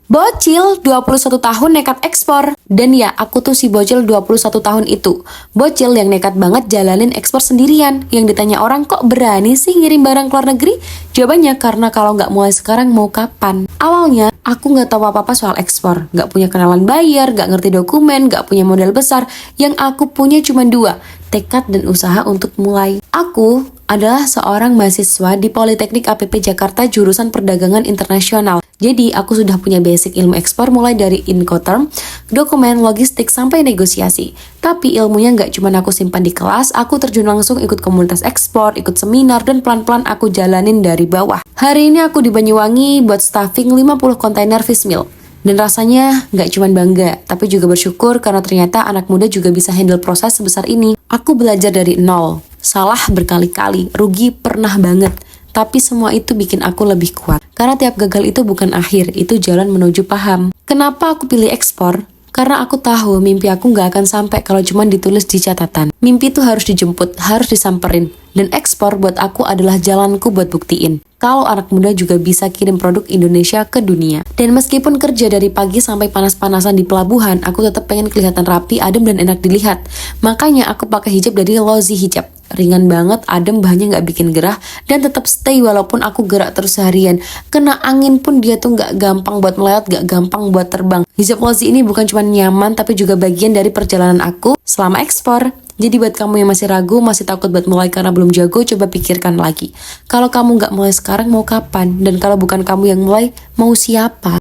Bocil 21 tahun nekat ekspor. Dan ya, aku tuh si bocil 21 tahun itu. Bocil yang nekat banget jalanin ekspor sendirian. Yang ditanya orang, kok berani sih ngirim barang ke luar negeri? Jawabannya, karena kalau nggak mulai sekarang mau kapan? Awalnya, aku nggak tahu apa-apa soal ekspor. Nggak punya kenalan buyer, nggak ngerti dokumen, nggak punya modal besar. Yang aku punya cuma dua, tekad dan usaha untuk mulai. Aku adalah seorang mahasiswa di Politeknik APP Jakarta jurusan Perdagangan Internasional. Jadi, aku sudah punya basic ilmu ekspor mulai dari Incoterm, dokumen, logistik, sampai negosiasi. Tapi ilmunya nggak cuma aku simpan di kelas, aku terjun langsung ikut komunitas ekspor, ikut seminar, dan pelan-pelan aku jalanin dari bawah. Hari ini aku di Banyuwangi buat staffing 50 kontainer fish meal. Dan rasanya nggak cuma bangga, tapi juga bersyukur karena ternyata anak muda juga bisa handle proses sebesar ini. Aku belajar dari nol, salah berkali-kali, rugi pernah banget. Tapi semua itu bikin aku lebih kuat. Karena tiap gagal itu bukan akhir, itu jalan menuju paham. Kenapa aku pilih ekspor? Karena aku tahu mimpi aku nggak akan sampai kalau cuma ditulis di catatan. Mimpi itu harus dijemput, harus disamperin. Dan ekspor buat aku adalah jalanku buat buktiin kalau anak muda juga bisa kirim produk Indonesia ke dunia. Dan meskipun kerja dari pagi sampai panas-panasan di pelabuhan, aku tetap pengen kelihatan rapi, adem, dan enak dilihat. Makanya aku pakai hijab dari Lozi Hijab. Ringan banget, adem, bahannya nggak bikin gerah, dan tetap stay walaupun aku gerak terus seharian. Kena angin pun dia tuh nggak gampang buat melewat, nggak gampang buat terbang. Hijab Lozi ini bukan cuma nyaman, tapi juga bagian dari perjalanan aku selama ekspor. Jadi buat kamu yang masih ragu, masih takut buat mulai karena belum jago, coba pikirkan lagi. Kalau kamu nggak mulai sekarang, mau kapan? Dan kalau bukan kamu yang mulai, mau siapa?